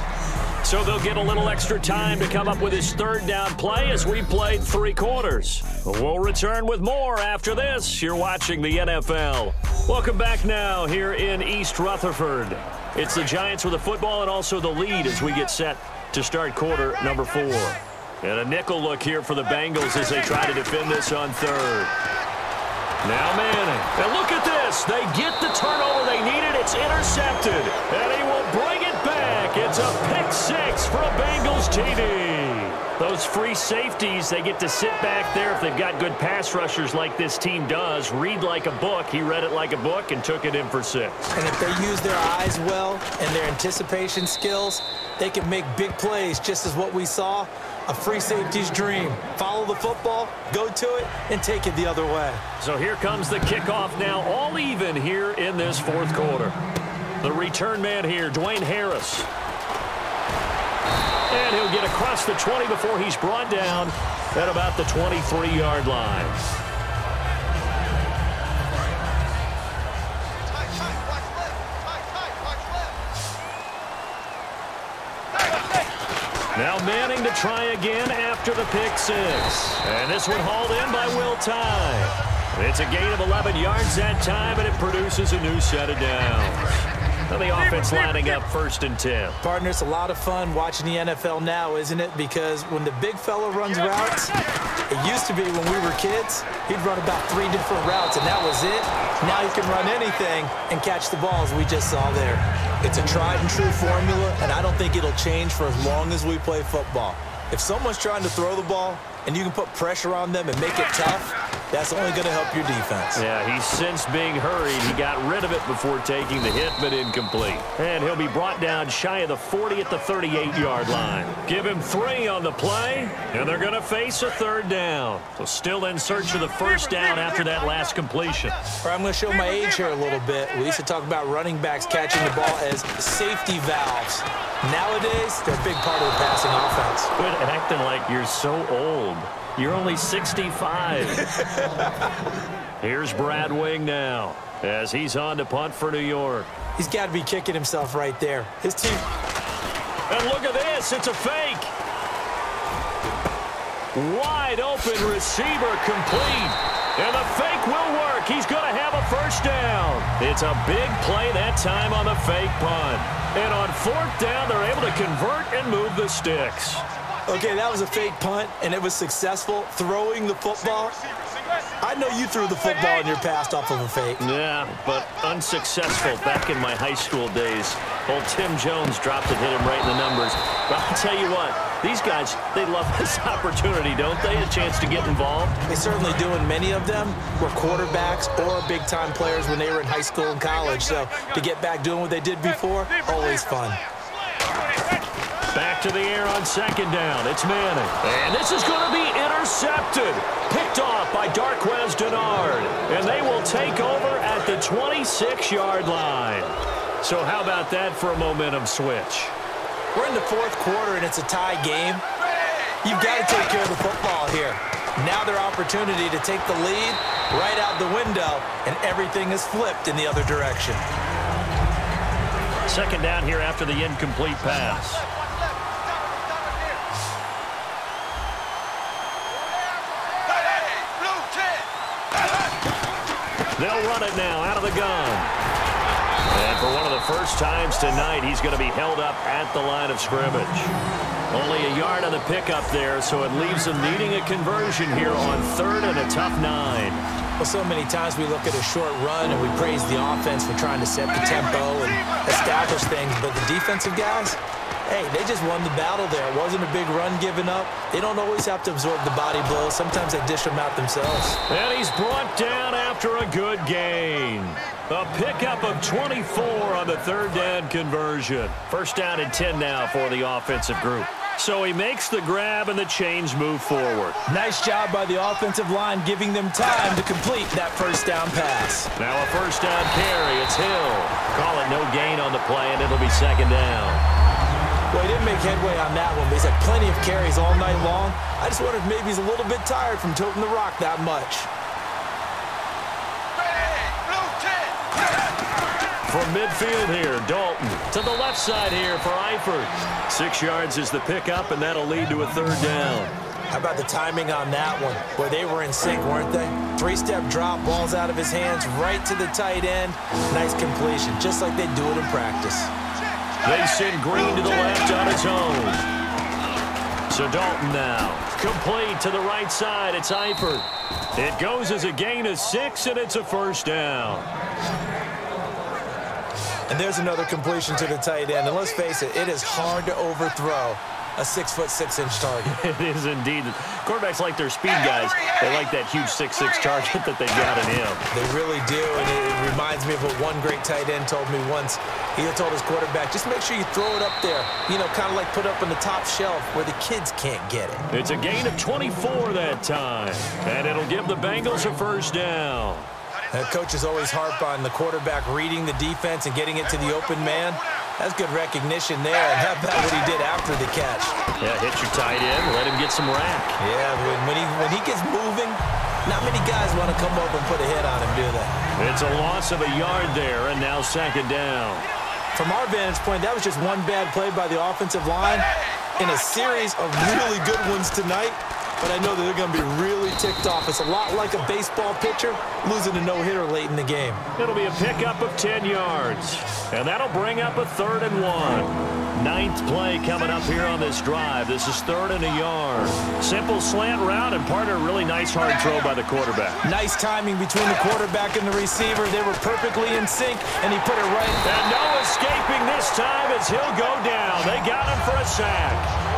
So they'll get a little extra time to come up with his 3rd down play as we played 3 quarters. We'll return with more after this. You're watching the NFL. Welcome back now here in East Rutherford. It's the Giants with the football and also the lead as we get set to start quarter number 4. And a nickel look here for the Bengals as they try to defend this on 3rd. Now Manning. And look at this. They get the turnover they needed. It's intercepted. And he will bring it back. It's a pick 6 for a Bengals TD. Those free safeties, they get to sit back there if they've got good pass rushers like this team does. Read like a book. He read it like a book and took it in for 6. And if they use their eyes well and their anticipation skills, they can make big plays just as what we saw. A free safety's dream. Follow the football, go to it, and take it the other way. So here comes the kickoff now, all even here in this 4th quarter. The return man here, Dwayne Harris. And he'll get across the 20 before he's brought down at about the 23-yard line. Now Manning to try again after the pick six. And this one hauled in by Will Tye. It's a gain of 11 yards that time, and it produces a new set of downs. Now the offense lining up 1st and 10. Partner, it's a lot of fun watching the NFL now, isn't it? Because when the big fella runs routes, it used to be when we were kids, he'd run about 3 different routes, and that was it. Now he can run anything and catch the balls we just saw there. It's a tried-and-true formula, and I don't think it'll change for as long as we play football. If someone's trying to throw the ball and you can put pressure on them and make it tough, that's only going to help your defense. Yeah, he's since being hurried. He got rid of it before taking the hit, but incomplete. And he'll be brought down shy of the 40 at the 38-yard line. Give him 3 on the play, and they're going to face a 3rd down. So still in search of the 1st down after that last completion. I'm going to show my age here a little bit. We used to talk about running backs catching the ball as safety valves. Nowadays, they're a big part of the passing offense. Quit acting like you're so old. You're only 65. Here's Brad Wing now as he's on to punt for New York. He's got to be kicking himself right there. His team. And look at this. It's a fake. Wide open receiver complete. And the fake will work. He's going to have a 1st down. It's a big play that time on the fake punt. And on 4th down, they're able to convert and move the sticks. Okay, that was a fake punt, and it was successful throwing the football. I know you threw the football in your past off of a fake. Yeah, but unsuccessful back in my high school days. Old Tim Jones dropped it, hit him right in the numbers. But I'll tell you what, these guys, they love this opportunity, don't they? A chance to get involved. They certainly do, and many of them were quarterbacks or big-time players when they were in high school and college. So to get back doing what they did before, always fun. Back to the air on 2nd down. It's Manning. And this is going to be intercepted. Picked off by Darquez Denard. And they will take over at the 26-yard line. So how about that for a momentum switch? We're in the 4th quarter, and it's a tie game. You've got to take care of the football here. Now their opportunity to take the lead right out the window, and everything is flipped in the other direction. 2nd down here after the incomplete pass. They'll run it now out of the gun. And for one of the first times tonight, he's going to be held up at the line of scrimmage. Only a yard on the pickup there, so it leaves him needing a conversion here on 3rd and a tough 9. Well, so many times we look at a short run and we praise the offense for trying to set the tempo and establish things, but the defensive guys, hey, they just won the battle there. It wasn't a big run given up. They don't always have to absorb the body blows. Sometimes they dish them out themselves. And he's brought down after a good gain. A pickup of 24 on the 3rd down conversion. 1st down and 10 now for the offensive group. So he makes the grab and the chains move forward. Nice job by the offensive line giving them time to complete that 1st down pass. Now a 1st down carry. It's Hill. Call it no gain on the play, and it'll be 2nd down. Well, he didn't make headway on that one, but he's had plenty of carries all night long. I just wonder if maybe he's a little bit tired from toting the rock that much. From midfield here, Dalton. To the left side here for Eifert. 6 yards is the pickup, and that'll lead to a 3rd down. How about the timing on that one? Boy, they were in sync, weren't they? 3-step drop, balls out of his hands, right to the tight end. Nice completion, just like they do it in practice. They send Green to the left on his own. So Dalton now. Complete to the right side. It's Eifert. It goes as a gain of 6, and it's a 1st down. And there's another completion to the tight end. And let's face it, it is hard to overthrow a 6'6" target. It is indeed. Quarterbacks like their speed guys. They like that huge 6'6" target that they've got in him. They really do, and it reminds me of what one great tight end told me once. He told his quarterback, just make sure you throw it up there, you know, kind of like put up on the top shelf where the kids can't get it. It's a gain of 24 that time, and it'll give the Bengals a 1st down. Coaches always harp on the quarterback reading the defense and getting it to the open man. That's good recognition there. And how about what he did after the catch? Yeah, hit your tight end, let him get some rack. Yeah, when he gets moving, not many guys want to come over and put a hit on him, do they? It's a loss of a yard there, and now second down. From our vantage point, that was just one bad play by the offensive line in a series of really good ones tonight. But I know that they're going to be really ticked off. It's a lot like a baseball pitcher losing a no-hitter late in the game. It'll be a pickup of 10 yards. And that'll bring up a 3rd and 1. Ninth play coming up here on this drive. This is 3rd and a yard. Simple slant route and part of a really nice hard throw by the quarterback. Nice timing between the quarterback and the receiver. They were perfectly in sync, and he put it right. And no escaping this time as he'll go down. They got him for a sack.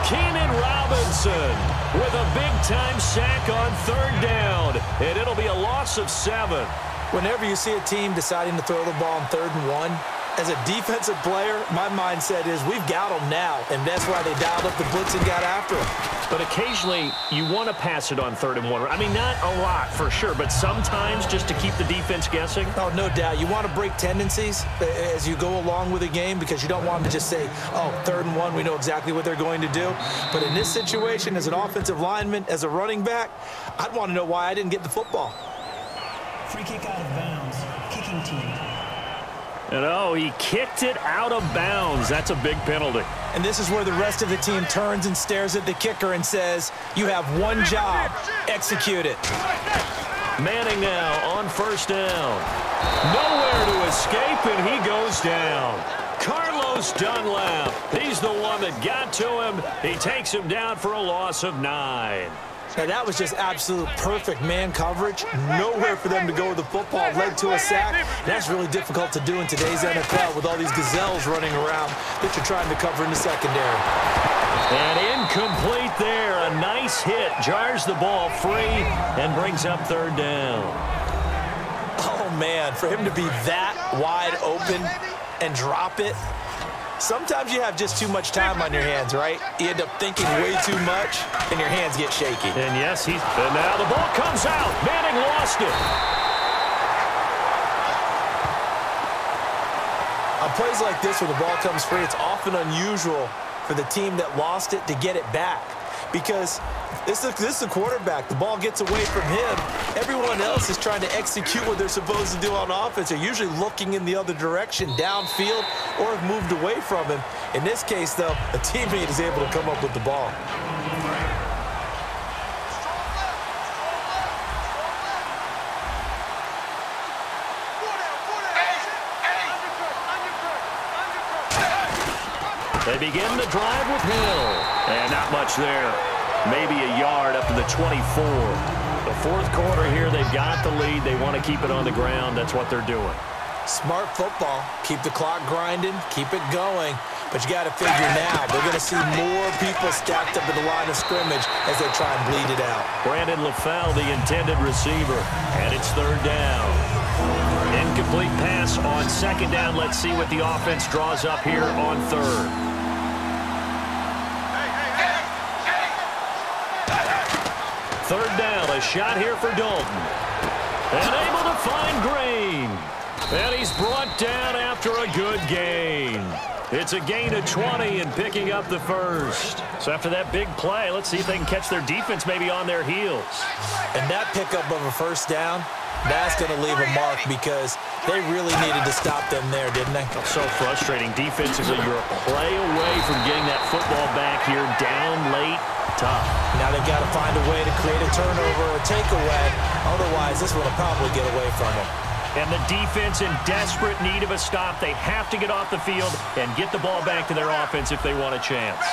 Keenan Robinson with a big-time sack on 3rd down. And it'll be a loss of 7. Whenever you see a team deciding to throw the ball on 3rd and 1, as a defensive player, my mindset is we've got them now, and that's why they dialed up the blitz and got after them. But occasionally, you want to pass it on 3rd and 1. I mean, not a lot for sure, but sometimes just to keep the defense guessing. Oh, no doubt. You want to break tendencies as you go along with a game because you don't want them to just say, oh, 3rd and 1, we know exactly what they're going to do. But in this situation, as an offensive lineman, as a running back, I'd want to know why I didn't get the football. Free kick out of bounds. Kicking team. And oh, he kicked it out of bounds. That's a big penalty. And this is where the rest of the team turns and stares at the kicker and says, you have one job, execute it. Manning now on 1st down. Nowhere to escape, and he goes down. Carlos Dunlap, he's the one that got to him. He takes him down for a loss of 9. Now, that was just absolute perfect man coverage. Nowhere for them to go with the football. Led to a sack. That's really difficult to do in today's NFL with all these gazelles running around that you're trying to cover in the secondary. And incomplete there. A nice hit. Jars the ball free and brings up 3rd down. Oh, man, for him to be that wide open and drop it. Sometimes you have just too much time on your hands, right? You end up thinking way too much, and your hands get shaky. And yes, and now the ball comes out. Manning lost it. On plays like this where the ball comes free, it's often unusual for the team that lost it to get it back because this is the quarterback. The ball gets away from him. Everyone else is trying to execute what they're supposed to do on offense. They're usually looking in the other direction, downfield, or have moved away from him. In this case, though, a teammate is able to come up with the ball. They begin the drive with Hill. And not much there. Maybe a yard up to the 24. The 4th quarter here, they've got the lead. They want to keep it on the ground. That's what they're doing. Smart football. Keep the clock grinding. Keep it going. But you got to figure now, they're going to see more people stacked up at the line of scrimmage as they try and bleed it out. Brandon LaFell, the intended receiver. And it's 3rd down. Incomplete pass on 2nd down. Let's see what the offense draws up here on 3rd. Third down, a shot here for Dalton. And able to find Green. And he's brought down after a good gain. It's a gain of 20 and picking up the 1st. So after that big play, let's see if they can catch their defense maybe on their heels. And that pickup of a 1st down, that's going to leave a mark because they really needed to stop them there, didn't they? So frustrating. Defensively, you're a play away from getting that football back here down late. Tough. Now they've got to find a way to create a turnover or takeaway. Otherwise, this one will probably get away from them. And the defense in desperate need of a stop. They have to get off the field and get the ball back to their offense if they want a chance.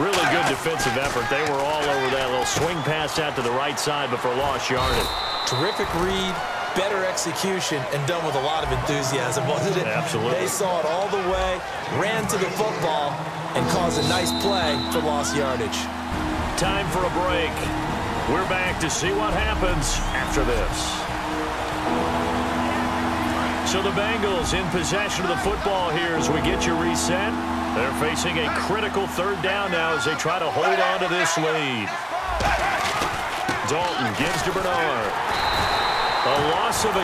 Really good defensive effort. They were all over that little swing pass out to the right side before lost yardage. Terrific read, better execution, and done with a lot of enthusiasm, wasn't it? Absolutely. They saw it all the way, ran to the football, and caused a nice play for lost yardage. Time for a break. We're back to see what happens after this. So the Bengals in possession of the football here as we get you reset. They're facing a critical 3rd down now as they try to hold on to this lead. Dalton gives to Bernard. A loss of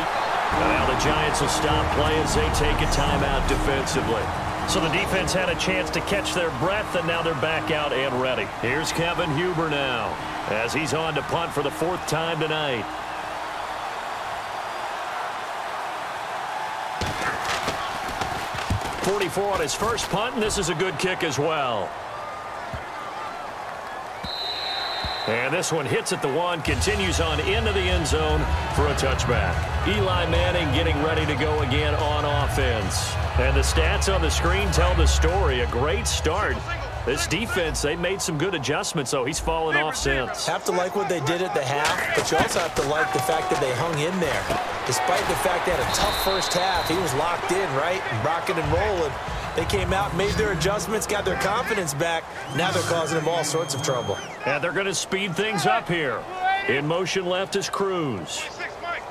Well, the Giants will stop play as they take a timeout defensively. So the defense had a chance to catch their breath, and now they're back out and ready. Here's Kevin Huber now as he's on to punt for the 4th time tonight. .44 on his first punt, and this is a good kick as well. And this one hits at the 1, continues on into the end zone for a touchback. Eli Manning getting ready to go again on offense. And the stats on the screen tell the story. A great start. This defense, they made some good adjustments, so he's fallen off since. Have to like what they did at the half, but you also have to like the fact that they hung in there. Despite the fact they had a tough first half, he was locked in, right? And rocking and rolling. They came out, made their adjustments, got their confidence back. Now they're causing them all sorts of trouble. And they're going to speed things up here. In motion left is Cruz. 26 Mike.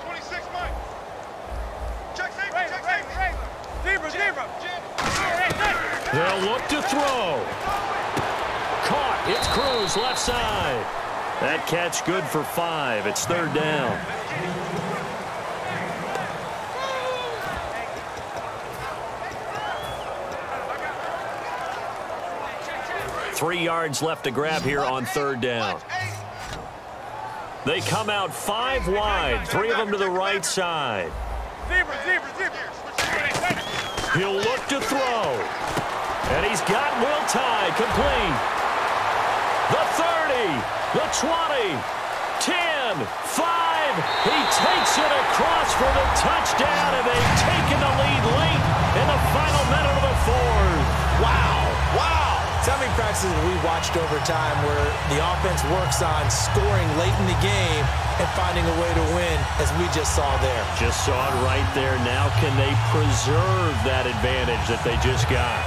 Check safety. Zebra. They'll look to throw. Caught. It's Cruz left side. That catch good for 5. It's 3rd down. Three yards left to grab here on 3rd down. They come out 5 wide, 3 of them to the right side. Zebra. He'll look to throw. And he's got Will Tye complete. The 30, the 20, 10, 5. He takes it across for the touchdown, and they've taken the lead late in the final minute of the 4th. Wow. So many practices we watched over time where the offense works on scoring late in the game and finding a way to win, as we just saw there. Just saw it right there. Now can they preserve that advantage that they just got?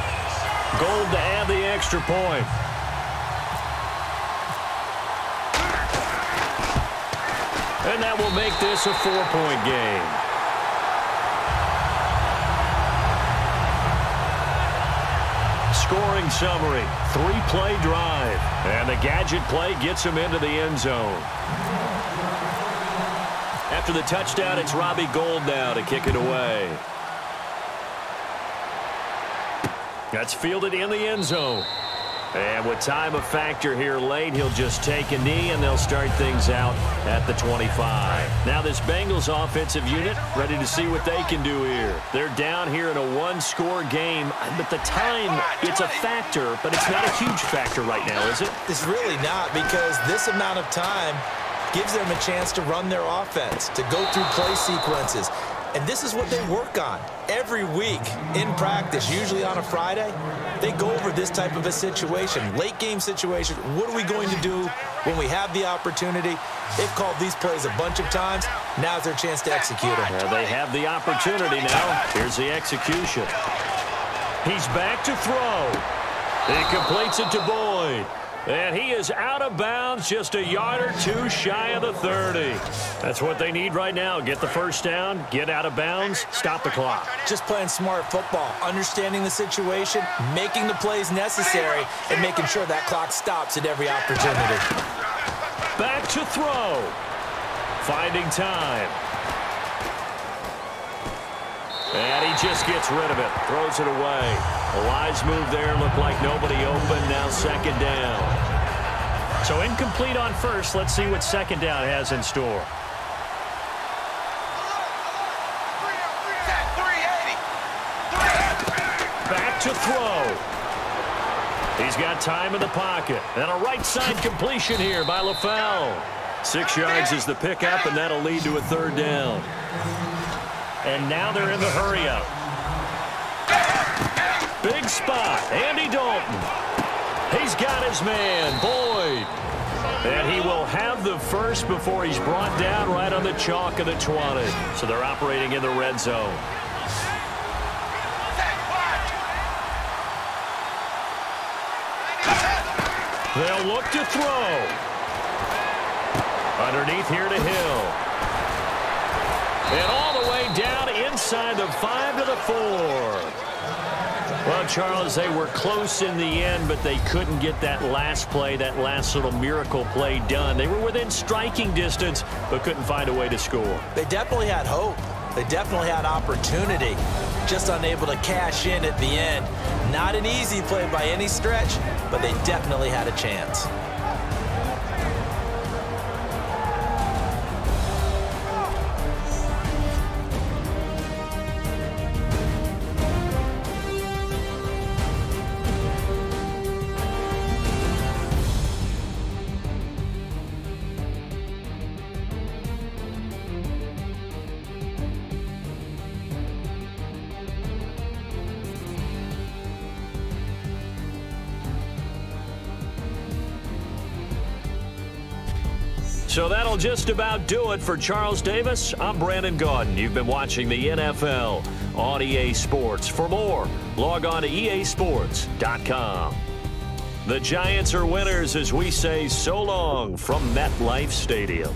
Gold to add the extra point. And that will make this a 4-point game. Scoring summary, 3-play drive. And the gadget play gets him into the end zone. After the touchdown, it's Robbie Gould now to kick it away. That's fielded in the end zone. And with time a factor here late, he'll just take a knee, and they'll start things out at the 25. Now this Bengals offensive unit ready to see what they can do here. They're down here in a 1-score game, but the time, it's a factor, but it's not a huge factor right now, is it? It's really not, because this amount of time gives them a chance to run their offense, to go through play sequences. And this is what they work on every week in practice, usually on a Friday. They go over this type of a situation, late game situation. What are we going to do when we have the opportunity? They've called these plays a bunch of times. Now's their chance to execute them. They have the opportunity now. Here's the execution. He's back to throw. He completes it to Boyd. And he is out of bounds, just a yard or 2 shy of the 30. That's what they need right now. Get the first down, get out of bounds, stop the clock. Just playing smart football, understanding the situation, making the plays necessary, and making sure that clock stops at every opportunity. Back to throw. Finding time. And he just gets rid of it, throws it away. A wise move there, looked like nobody open, now 2nd down. So incomplete on first. Let's see what 2nd down has in store. Back to throw. He's got time in the pocket. And a right side completion here by LaFell. 6 yards is the pickup, and that'll lead to a 3rd down. And now they're in the hurry-up. Big spot, Andy Dalton. He's got his man, Boyd. And he will have the first before he's brought down right on the chalk of the 20. So they're operating in the red zone. They'll look to throw. Underneath here to Hill. And all the way down inside the 5 to the 4. Well, Charles, they were close in the end, but they couldn't get that last play, that last little miracle play done. They were within striking distance, but couldn't find a way to score. They definitely had hope. They definitely had opportunity, just unable to cash in at the end. Not an easy play by any stretch, but they definitely had a chance. So that'll just about do it for Charles Davis. I'm Brandon Gaudin. You've been watching the NFL on EA Sports. For more, log on to easports.com. The Giants are winners as we say so long from MetLife Stadium.